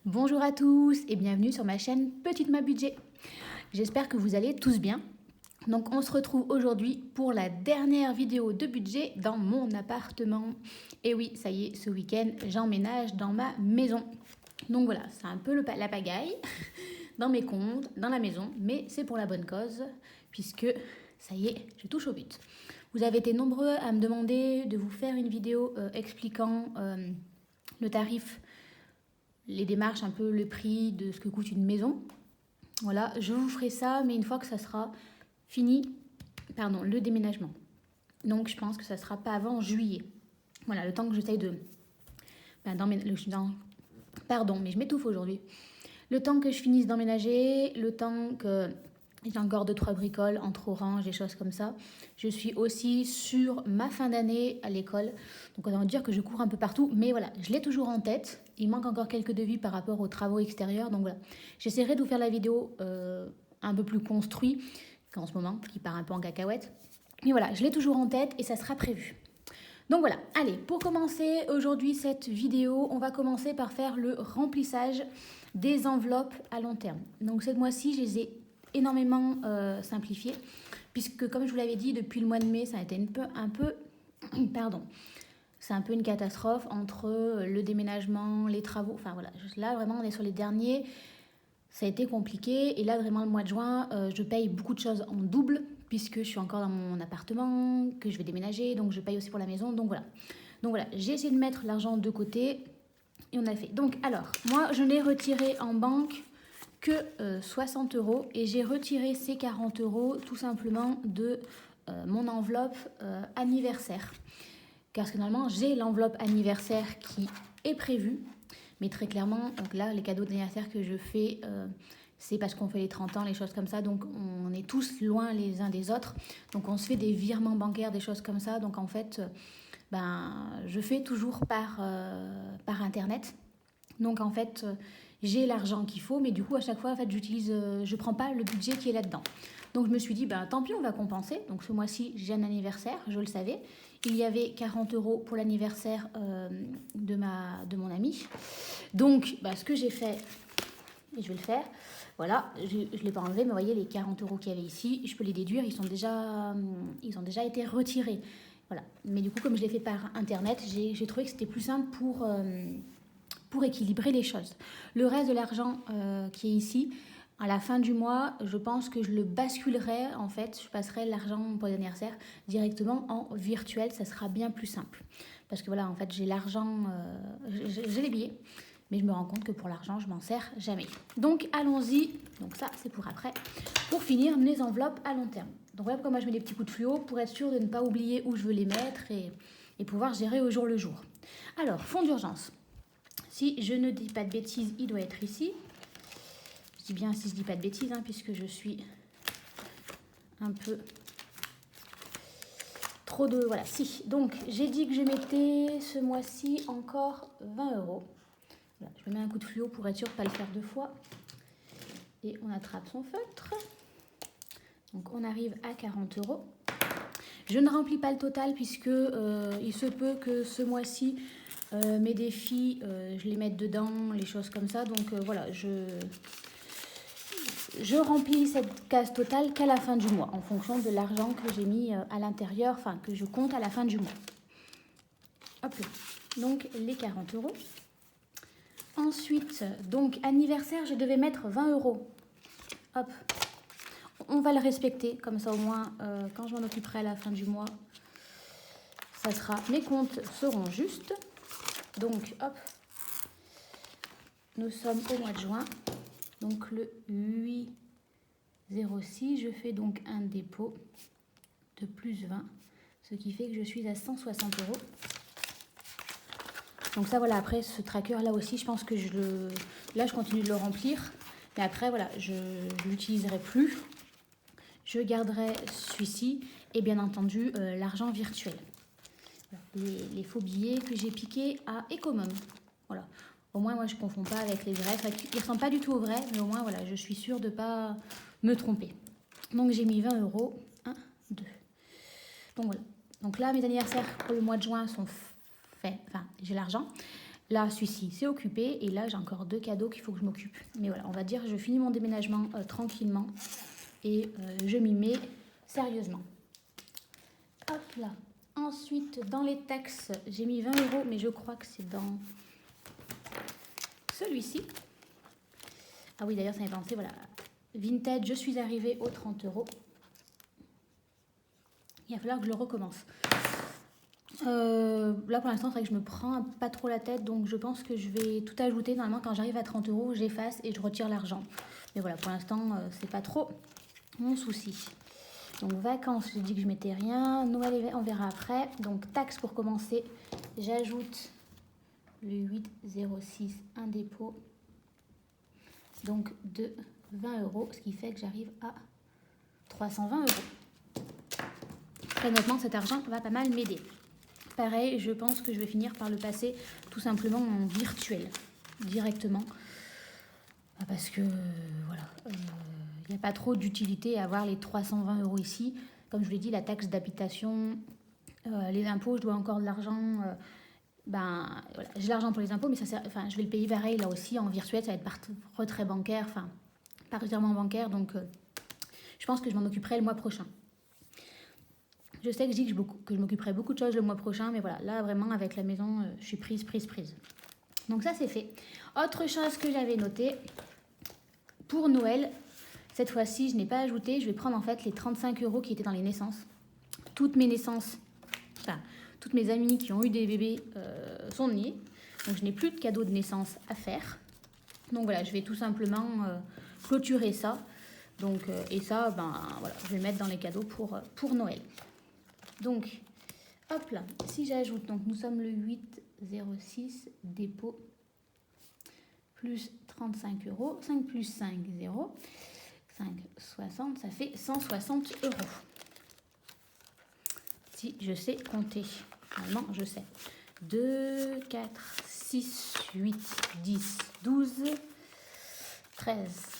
Bonjour à tous et bienvenue sur ma chaîne Petite Ma Budget. J'espère que vous allez tous bien. Donc on se retrouve aujourd'hui pour la dernière vidéo de budget dans mon appartement. Et oui, ça y est, ce week-end, j'emménage dans ma maison. Donc voilà, c'est un peu la pagaille dans mes comptes, dans la maison, mais c'est pour la bonne cause puisque ça y est, je touche au but. Vous avez été nombreux à me demander de vous faire une vidéo expliquant le tarif, les démarches, un peu le prix de ce que coûte une maison. Voilà, je vous ferai ça, mais une fois que ça sera fini, le déménagement. Donc je pense que ça sera pas avant juillet. Voilà, le temps que j'essaye de... Pardon, mais je m'étouffe aujourd'hui. Le temps que je finisse d'emménager, le temps que j'ai encore 2-3 bricoles entre orange, des choses comme ça. Je suis aussi sur ma fin d'année à l'école. Donc on va dire que je cours un peu partout. Mais voilà, je l'ai toujours en tête. Il manque encore quelques devis par rapport aux travaux extérieurs. Donc voilà, j'essaierai de vous faire la vidéo un peu plus construite qu'en ce moment, qui part un peu en cacahuète. Mais voilà, je l'ai toujours en tête et ça sera prévu. Donc voilà, allez, pour commencer aujourd'hui cette vidéo, on va commencer par faire le remplissage des enveloppes à long terme. Donc cette mois-ci, je les ai énormément simplifiées, puisque comme je vous l'avais dit, depuis le mois de mai, ça a été c'est un peu une catastrophe entre le déménagement, les travaux, enfin voilà, là vraiment on est sur les derniers, ça a été compliqué, et là vraiment le mois de juin, je paye beaucoup de choses en double, puisque je suis encore dans mon appartement, que je vais déménager, donc je paye aussi pour la maison, donc voilà, j'ai essayé de mettre l'argent de côté, et on a fait. Donc alors, moi je n'ai retiré en banque que 60 €, et j'ai retiré ces 40 € tout simplement de mon enveloppe anniversaire. Parce que normalement, j'ai l'enveloppe anniversaire qui est prévue, mais très clairement, donc là, les cadeaux d'anniversaire que je fais, c'est parce qu'on fait les 30 ans, les choses comme ça, donc on est tous loin les uns des autres, donc on se fait des virements bancaires, des choses comme ça, donc en fait, je fais toujours par internet. Donc en fait, j'ai l'argent qu'il faut, mais du coup à chaque fois en fait je prends pas le budget qui est là-dedans. Donc je me suis dit tant pis, on va compenser. Donc ce mois-ci j'ai un anniversaire, je le savais. Il y avait 40 € pour l'anniversaire de mon ami. Donc ce que j'ai fait, et je vais le faire, voilà, je ne l'ai pas enlevé, mais vous voyez les 40 € qu'il y avait ici, je peux les déduire, ils ont déjà été retirés. Voilà. Mais du coup comme je l'ai fait par internet, j'ai trouvé que c'était plus simple pour équilibrer les choses. Le reste de l'argent qui est ici, à la fin du mois, je pense que je le basculerai, en fait, je passerai l'argent pour l'anniversaire directement en virtuel, ça sera bien plus simple. Parce que voilà, en fait, j'ai l'argent, j'ai les billets, mais je me rends compte que pour l'argent, je m'en sers jamais. Donc allons-y, donc ça c'est pour après, pour finir mes enveloppes à long terme. Donc voilà pourquoi moi je mets des petits coups de fluo, pour être sûr de ne pas oublier où je veux les mettre et pouvoir gérer au jour le jour. Alors, fonds d'urgence. Si je ne dis pas de bêtises, il doit être ici. Je dis bien si je ne dis pas de bêtises, puisque je suis un peu trop de... Voilà, si. Donc, j'ai dit que je mettais ce mois-ci encore 20 €. Voilà, je me mets un coup de fluo pour être sûr de ne pas le faire deux fois. Et on attrape son feutre. Donc, on arrive à 40 €. Je ne remplis pas le total, puisque il se peut que ce mois-ci... mes défis, je les mets dedans, les choses comme ça. Donc voilà, je remplis cette case totale qu'à la fin du mois, en fonction de l'argent que j'ai mis à l'intérieur, enfin que je compte à la fin du mois. Hop là. Donc les 40 €. Ensuite, donc anniversaire, je devais mettre 20 €. Hop. On va le respecter, comme ça au moins, quand je m'en occuperai à la fin du mois, ça sera, mes comptes seront justes. Donc, hop, nous sommes au mois de juin, donc le 8/06, je fais donc un dépôt de plus 20, ce qui fait que je suis à 160 €. Donc ça, voilà, après, ce tracker-là aussi, je pense que là, je continue de le remplir, mais après, voilà, je ne l'utiliserai plus. Je garderai celui-ci et bien entendu, l'argent virtuel. Les faux billets que j'ai piqués à Ecomum. Voilà. Au moins, moi, je ne confonds pas avec les vrais. Ils ne ressemblent pas du tout aux vrais, mais au moins, voilà, je suis sûre de ne pas me tromper. Donc, j'ai mis 20 €. 1, 2. Donc, voilà. Donc là, mes anniversaires pour le mois de juin sont faits. Enfin, j'ai l'argent. Là, celui-ci, c'est occupé. Et là, j'ai encore 2 cadeaux qu'il faut que je m'occupe. Mais voilà, on va dire, je finis mon déménagement tranquillement. Et je m'y mets sérieusement. Hop là. Ensuite, dans les taxes, j'ai mis 20 €, mais je crois que c'est dans celui-ci. Ah oui, d'ailleurs, ça m'est pensé, voilà. Vintage, je suis arrivée aux 30 €. Il va falloir que je le recommence. Là, pour l'instant, c'est vrai que je me prends pas trop la tête, donc je pense que je vais tout ajouter. Normalement, quand j'arrive à 30 €, j'efface et je retire l'argent. Mais voilà, pour l'instant, c'est pas trop mon souci. Donc, vacances, j'ai dit que je mettais rien. Noël, on verra après. Donc, taxes pour commencer, j'ajoute le 8,06, un dépôt. Donc, de 20 €, ce qui fait que j'arrive à 320 €. Très honnêtement, cet argent va pas mal m'aider. Pareil, je pense que je vais finir par le passer tout simplement en virtuel, directement. Parce que, voilà, il n'y a pas trop d'utilité à avoir les 320 € ici. Comme je vous l'ai dit, la taxe d'habitation, les impôts, je dois encore de l'argent. Voilà, j'ai l'argent pour les impôts, mais ça sert, enfin, je vais le payer pareil là aussi en virtuel, ça va être par retrait bancaire, enfin, par virement bancaire. Donc, je pense que je m'en occuperai le mois prochain. Je sais que je dis que je m'occuperai beaucoup de choses le mois prochain, mais voilà, là vraiment avec la maison, je suis prise. Donc ça c'est fait. Autre chose que j'avais noté, pour Noël, cette fois-ci je n'ai pas ajouté, je vais prendre en fait les 35 € qui étaient dans les naissances. Toutes mes naissances, enfin toutes mes amies qui ont eu des bébés sont nées, donc je n'ai plus de cadeaux de naissance à faire. Donc voilà, je vais tout simplement clôturer ça. Donc, et ça, voilà, je vais le mettre dans les cadeaux pour Noël. Donc, hop là, si j'ajoute, donc nous sommes le 8,06, dépôt, plus 35 €, 5 plus 5, 0, 5,60, ça fait 160 €. Si je sais compter, normalement je sais. 2, 4, 6, 8, 10, 12, 13,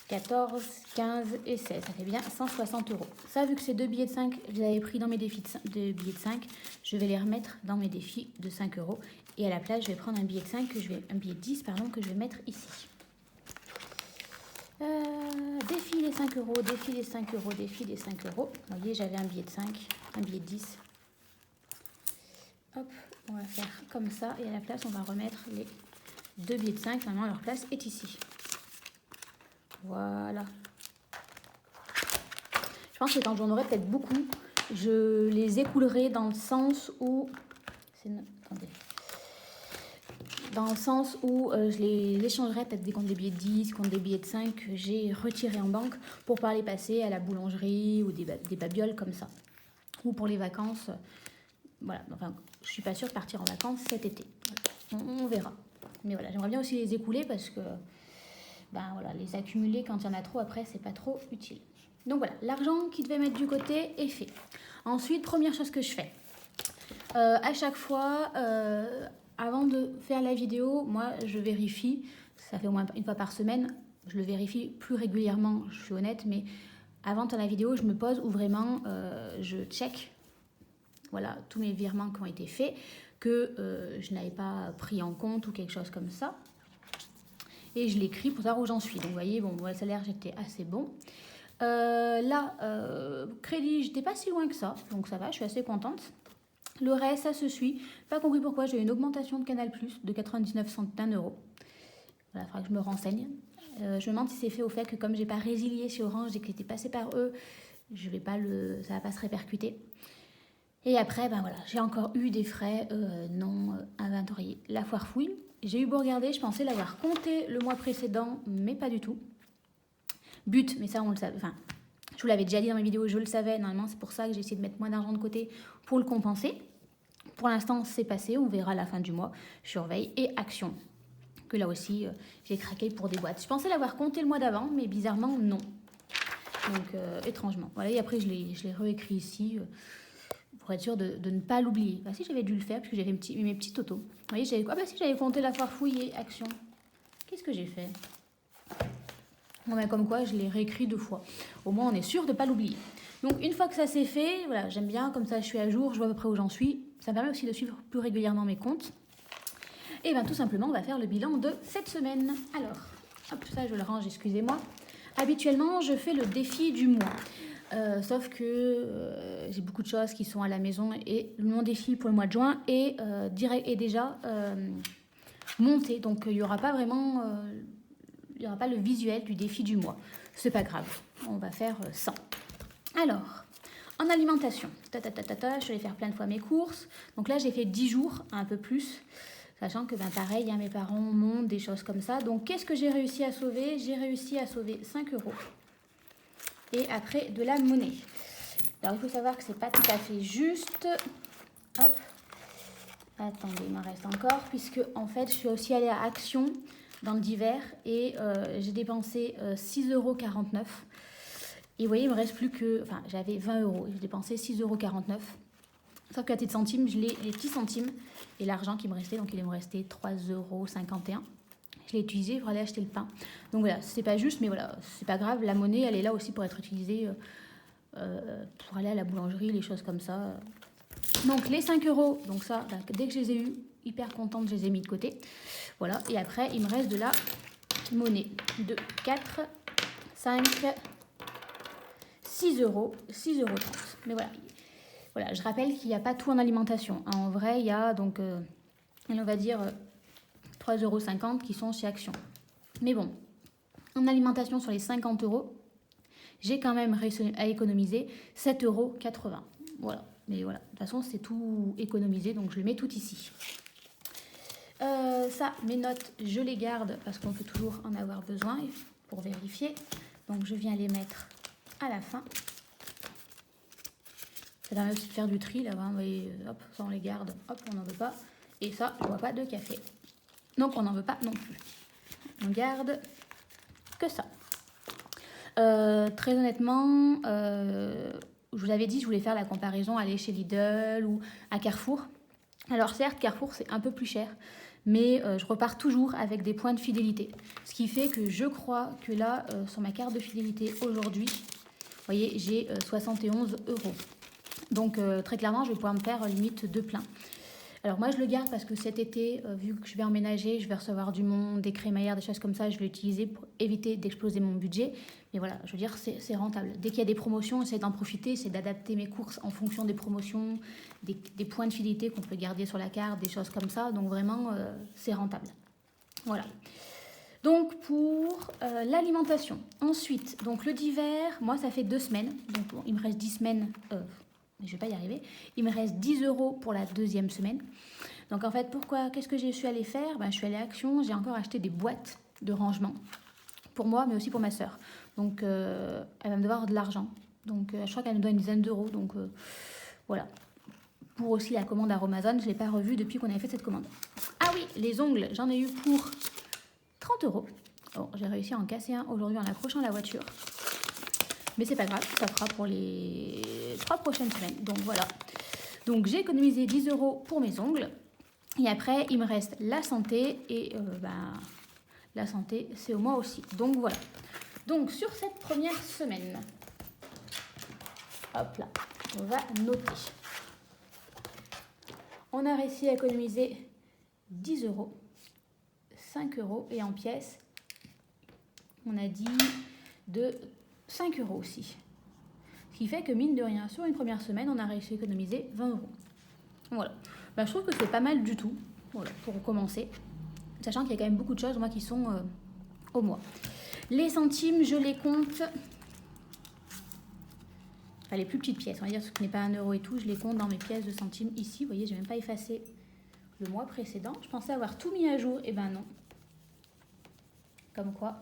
14, 15 et 16. Ça fait bien 160 €. Ça, vu que c'est 2 billets de 5, je les avais pris dans mes défis de billets de 5, je vais les remettre dans mes défis de 5 €. Et à la place, je vais prendre un billet de 5, un billet de 10, pardon, que je vais mettre ici. Défi des 5 €, défi des 5 €, défi des 5 €. Vous voyez, j'avais un billet de 5, un billet de 10. Hop, on va faire comme ça. Et à la place, on va remettre les 2 billets de 5. Normalement, leur place est ici. Voilà. Je pense que quand j'en aurai peut-être beaucoup, je les écoulerai dans le sens où... Attendez. Dans le sens où je les échangerai peut-être contre des billets de 10, contre des billets de 5 que j'ai retirés en banque pour pas les passer à la boulangerie ou des babioles comme ça. Ou pour les vacances. Voilà, enfin, je suis pas sûre de partir en vacances cet été. Voilà. On verra. Mais voilà, j'aimerais bien aussi les écouler parce que... voilà, les accumuler quand il y en a trop, après, c'est pas trop utile. Donc voilà, l'argent qui devait mettre du côté est fait. Ensuite, première chose que je fais. À chaque fois, avant de faire la vidéo, moi, je vérifie. Ça fait au moins une fois par semaine. Je le vérifie plus régulièrement, je suis honnête. Mais avant de faire la vidéo, je me pose où vraiment je check voilà, tous mes virements qui ont été faits, que je n'avais pas pris en compte ou quelque chose comme ça. Et je l'écris pour savoir où j'en suis. Donc vous voyez, bon, le salaire, j'étais assez bon. Là, crédit, j'étais pas si loin que ça. Donc ça va, je suis assez contente. Le reste, ça se suit. Pas compris pourquoi, j'ai eu une augmentation de Canal+, de 99 centimes €. Voilà, il faudra que je me renseigne. Je me demande si c'est fait au fait que comme j'ai pas résilié chez Orange et que c'était passé par eux, ça va pas se répercuter. Et après, voilà, j'ai encore eu des frais non inventoriés. La foire fouille. J'ai eu beau regarder, je pensais l'avoir compté le mois précédent, mais pas du tout. But, mais ça on le savait, enfin, je vous l'avais déjà dit dans mes vidéos, je le savais, normalement c'est pour ça que j'ai essayé de mettre moins d'argent de côté pour le compenser. Pour l'instant c'est passé, on verra à la fin du mois, je surveille. Et Action, que là aussi j'ai craqué pour des boîtes. Je pensais l'avoir compté le mois d'avant, mais bizarrement non. Donc étrangement. Voilà, et après je l'ai réécrit ici. Pour être sûr de ne pas l'oublier. Si, j'avais dû le faire, parce que j'avais mes petits autos. Vous voyez, j'avais compté la foire fouille et Action. Qu'est-ce que j'ai fait? Bon, comme quoi, je l'ai réécrit 2 fois. Au moins, on est sûr de ne pas l'oublier. Donc, une fois que ça c'est fait, voilà, j'aime bien, comme ça, je suis à jour, je vois à peu près où j'en suis. Ça me permet aussi de suivre plus régulièrement mes comptes. Et bien tout simplement, on va faire le bilan de cette semaine. Alors, hop, ça je le range, excusez-moi. Habituellement, je fais le défi du mois. Sauf que j'ai beaucoup de choses qui sont à la maison et mon défi pour le mois de juin est déjà monté. Donc il n'y aura pas vraiment, il n'y aura pas le visuel du défi du mois. C'est pas grave, on va faire ça. Alors, en alimentation, je vais faire plein de fois mes courses. Donc là, j'ai fait 10 jours, un peu plus. Sachant que, pareil, mes parents montent, des choses comme ça. Donc, qu'est-ce que j'ai réussi à sauver? J'ai réussi à sauver 5 €. Et après, de la monnaie. Alors, il faut savoir que c'est pas tout à fait juste. Hop. Attendez, il m'en reste encore. Puisque, en fait, je suis aussi allée à Action dans le divers. Et j'ai dépensé 6,49 €. Et vous voyez, il me reste plus que... Enfin, j'avais 20 €. J'ai dépensé 6,49 €. Sauf qu'à titre centimes, je l'ai les petits centimes et l'argent qui me restait, donc il me restait 3,51 €. Je l'ai utilisé pour aller acheter le pain. Donc voilà, c'est pas juste, mais voilà, c'est pas grave. La monnaie, elle est là aussi pour être utilisée pour aller à la boulangerie, les choses comme ça. Donc les 5 €, donc ça, dès que je les ai eus, hyper contente, je les ai mis de côté. Voilà, et après, il me reste de la monnaie de 4, 5, 6 €, 6,30 €. Mais voilà. Voilà, je rappelle qu'il n'y a pas tout en alimentation. En vrai, il y a donc, on va dire, 3,50 € qui sont chez Action. Mais bon, en alimentation sur les 50 €, j'ai quand même réussi à économiser 7,80 €. Voilà, mais voilà, de toute façon, c'est tout économisé, donc je le mets tout ici. Ça, mes notes, je les garde parce qu'on peut toujours en avoir besoin pour vérifier. Donc, je viens les mettre à la fin. Ça permet aussi de faire du tri là-bas, vous voyez, hop, ça on les garde, hop, on n'en veut pas. Et ça, je ne bois pas de café. Donc on n'en veut pas non plus. On garde que ça. Très honnêtement, je vous avais dit, je voulais faire la comparaison, aller chez Lidl ou à Carrefour. Alors certes, Carrefour c'est un peu plus cher, mais je repars toujours avec des points de fidélité. Ce qui fait que je crois que là, sur ma carte de fidélité aujourd'hui, vous voyez, j'ai 71 €. Donc très clairement, je vais pouvoir me faire limite 2 pleins. Alors moi, je le garde parce que cet été, vu que je vais emménager, je vais recevoir du monde, des crémaillères, des choses comme ça, je vais l'utiliser pour éviter d'exploser mon budget. Mais voilà, je veux dire, c'est rentable. Dès qu'il y a des promotions, j'essaie d'en profiter, c'est d'adapter mes courses en fonction des promotions, des points de fidélité qu'on peut garder sur la carte, des choses comme ça. Donc vraiment, c'est rentable. Voilà. Donc pour l'alimentation. Ensuite, donc le divers, moi ça fait 2 semaines. Donc bon, il me reste 10 semaines... je ne vais pas y arriver. Il me reste 10 € pour la 2e semaine. Donc en fait, qu'est-ce que je suis allée faire? Je suis allée à Action, j'ai encore acheté des boîtes de rangement pour moi, mais aussi pour ma sœur. Donc elle va me devoir de l'argent. Donc je crois qu'elle me doit une dizaine d'euros. Donc voilà. Pour aussi la commande Aromazone, je ne l'ai pas revue depuis qu'on avait fait cette commande. Ah oui, les ongles, j'en ai eu pour 30 €. Bon, j'ai réussi à en casser un aujourd'hui en accrochant la voiture. Mais c'est pas grave, ça fera pour les 3 prochaines semaines. Donc voilà. Donc j'ai économisé 10 € pour mes ongles. Et après, il me reste la santé. Et la santé, c'est au mois aussi. Donc voilà. Donc sur cette première semaine, hop là, on va noter. On a réussi à économiser 10 €, 5 € et en pièces, on a dit de 5 € aussi. Ce qui fait que, mine de rien, sur une première semaine, on a réussi à économiser 20 €. Voilà. Je trouve que c'est pas mal du tout, voilà, pour commencer. Sachant qu'il y a quand même beaucoup de choses, moi, qui sont au mois. Les centimes, je les compte. Enfin, les plus petites pièces, on va dire, ce qui n'est pas 1 € et tout, je les compte dans mes pièces de centimes ici. Vous voyez, j'ai même pas effacé le mois précédent. Je pensais avoir tout mis à jour, et ben non. Comme quoi.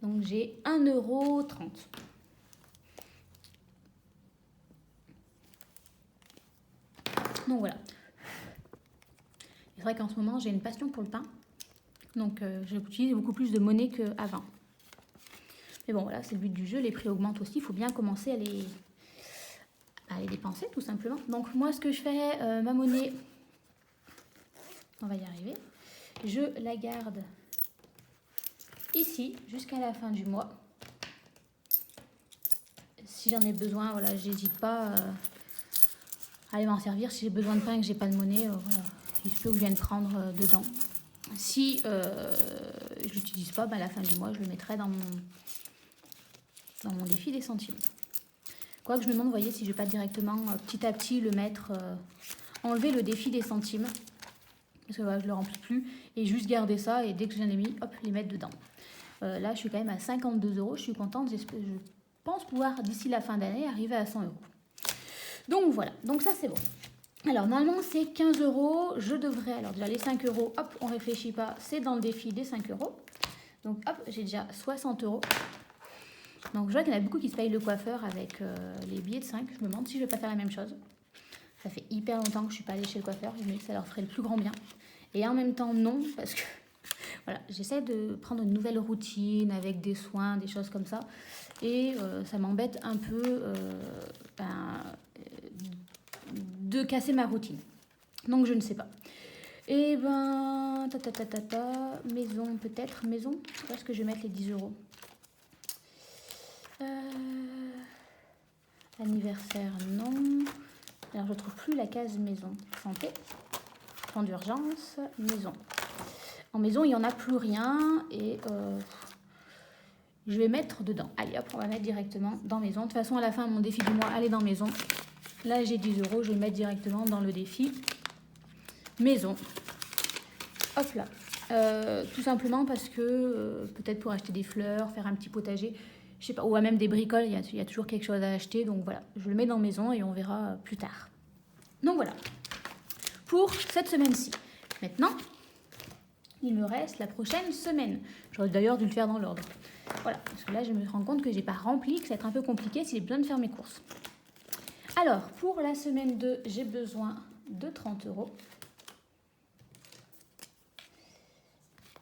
Donc j'ai 1,30 €. Donc voilà. C'est vrai qu'en ce moment, j'ai une passion pour le pain. Donc j'utilise beaucoup plus de monnaie qu'avant. Mais bon, voilà, c'est le but du jeu. Les prix augmentent aussi. Il faut bien commencer à les dépenser, tout simplement. Donc moi, ce que je fais, ma monnaie, on va y arriver. Je la garde ici jusqu'à la fin du mois. Si j'en ai besoin, voilà, j'hésite pas à aller m'en servir. Si j'ai besoin de pain et que j'ai pas de monnaie, voilà, il se peut que je vienne prendre dedans. Si je ne l'utilise pas, à la fin du mois, je le mettrai dans mon défi des centimes. Quoique je me demande, vous voyez, si je ne vais pas directement, petit à petit, le mettre, enlever le défi des centimes. Parce que voilà, je ne le remplis plus. Et juste garder ça, et dès que j'en ai mis, hop, les mettre dedans. Là, je suis quand même à 52 €. Je suis contente. Je pense pouvoir, d'ici la fin d'année, arriver à 100 €. Donc voilà, donc ça c'est bon. Alors normalement c'est 15 €. Je devrais, alors déjà les 5 €, hop, on réfléchit pas, c'est dans le défi des 5 €. Donc hop, j'ai déjà 60 €. Donc je vois qu'il y en a beaucoup qui se payent le coiffeur avec les billets de 5. Je me demande si je vais pas faire la même chose. Ça fait hyper longtemps que je suis pas allée chez le coiffeur. Je me dis que ça leur ferait le plus grand bien. Et en même temps non, parce que voilà, j'essaie de prendre une nouvelle routine avec des soins, des choses comme ça. Et ça m'embête un peu de casser ma routine. Donc je ne sais pas. Et maison peut-être, maison. Où est-ce que je vais mettre les 10 €? Anniversaire, non. Alors je trouve plus la case maison. Santé, fonds d'urgence, maison. En maison, il n'y en a plus rien et je vais mettre dedans. Allez hop, on va mettre directement dans maison. De toute façon, à la fin, mon défi du mois, aller dans maison. Là, j'ai 10 €, je vais mettre directement dans le défi maison. Hop là. Tout simplement parce que peut-être pour acheter des fleurs, faire un petit potager, je sais pas, ou même des bricoles, il y a toujours quelque chose à acheter. Donc voilà, je le mets dans maison et on verra plus tard. Donc voilà, pour cette semaine-ci. Maintenant, il me reste la prochaine semaine. J'aurais d'ailleurs dû le faire dans l'ordre. Voilà, parce que là, je me rends compte que j'ai pas rempli, que ça va être un peu compliqué si j'ai besoin de faire mes courses. Alors, pour la semaine 2, j'ai besoin de 30 €.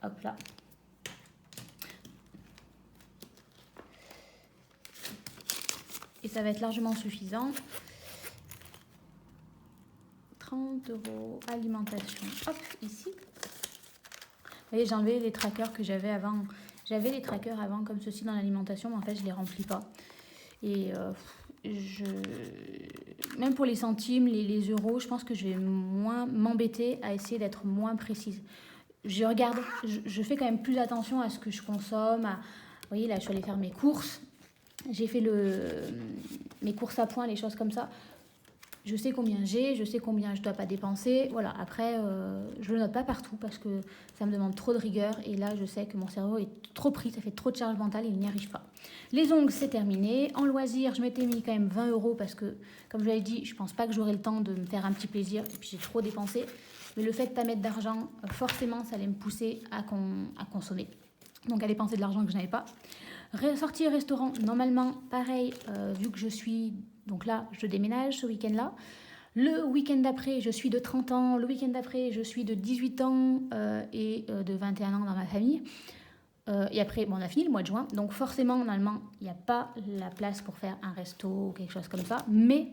Hop là. Et ça va être largement suffisant. 30 € alimentation. Hop, ici. Vous voyez, j'ai enlevé les trackers que j'avais avant. J'avais les trackers avant comme ceci dans l'alimentation, mais en fait, je ne les remplis pas. Et même pour les centimes, les euros, je pense que je vais moins m'embêter à essayer d'être moins précise. Je regarde, je fais quand même plus attention à ce que je consomme. Vous voyez, là, je suis allée faire mes courses. J'ai fait mes courses à points, les choses comme ça. Je sais combien j'ai, je sais combien je ne dois pas dépenser. Voilà, après, je ne le note pas partout parce que ça me demande trop de rigueur. Et là, je sais que mon cerveau est trop pris, ça fait trop de charge mentale et il n'y arrive pas. Les ongles, c'est terminé. En loisirs, je m'étais mis quand même 20 € parce que, comme je l'avais dit, je ne pense pas que j'aurai le temps de me faire un petit plaisir. Et puis, j'ai trop dépensé. Mais le fait de ne pas mettre d'argent, forcément, ça allait me pousser à consommer. Donc, à dépenser de l'argent que je n'avais pas. Sortir restaurant, normalement, pareil, vu que je suis... Donc là, je déménage ce week-end-là. Le week-end d'après, je suis de 30 ans. Le week-end d'après, je suis de 18 ans et de 21 ans dans ma famille. Et après, bon, on a fini le mois de juin. Donc forcément, normalement, il n'y a pas la place pour faire un resto ou quelque chose comme ça. Mais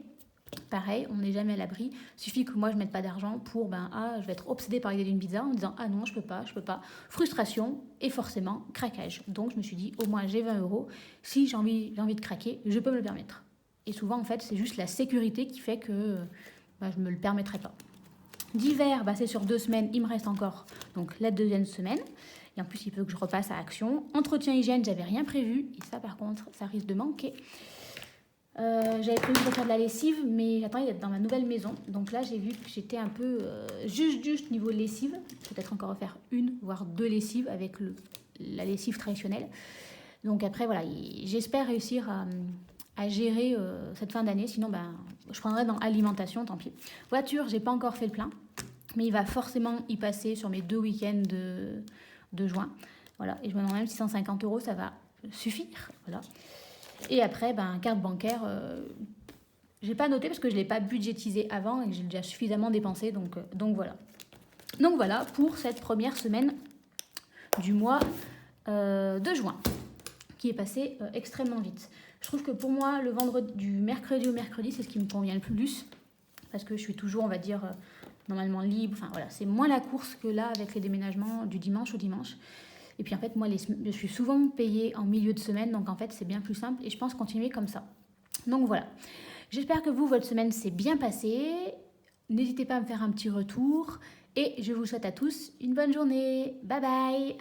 pareil, on n'est jamais à l'abri. Il suffit que moi, je ne mette pas d'argent pour, je vais être obsédée par l'idée d'une pizza en me disant, ah non, je peux pas. Frustration et forcément, craquage. Donc, je me suis dit, au moins, j'ai 20 €. Si j'ai envie de craquer, je peux me le permettre. Et souvent, en fait, c'est juste la sécurité qui fait que je ne me le permettrai pas. D'hiver, c'est sur 2 semaines, il me reste encore donc la deuxième semaine. Et en plus, il faut que je repasse à Action. Entretien hygiène, j'avais rien prévu. Et ça, par contre, ça risque de manquer. J'avais prévu de faire de la lessive, mais j'attendais d'être dans ma nouvelle maison. Donc là, j'ai vu que j'étais un peu juste niveau lessive. Peut-être encore faire 1, voire 2 lessives avec la lessive traditionnelle. Donc après, voilà, j'espère réussir à gérer cette fin d'année. Sinon, je prendrai dans alimentation, tant pis. Voiture, j'ai pas encore fait le plein. Mais il va forcément y passer sur mes 2 week-ends de juin. Voilà. Et je me demande même si 150 €, ça va suffire. Voilà. Et après, carte bancaire, j'ai pas noté parce que je l'ai pas budgétisé avant et que j'ai déjà suffisamment dépensé. Donc voilà. Donc voilà pour cette première semaine du mois de juin, qui est passé extrêmement vite. Je trouve que pour moi, du mercredi au mercredi, c'est ce qui me convient le plus. Parce que je suis toujours, on va dire, normalement libre. Enfin voilà, c'est moins la course que là avec les déménagements du dimanche au dimanche. Et puis en fait, moi, je suis souvent payée en milieu de semaine. Donc en fait, c'est bien plus simple. Et je pense continuer comme ça. Donc voilà. J'espère que votre semaine s'est bien passée. N'hésitez pas à me faire un petit retour. Et je vous souhaite à tous une bonne journée. Bye bye!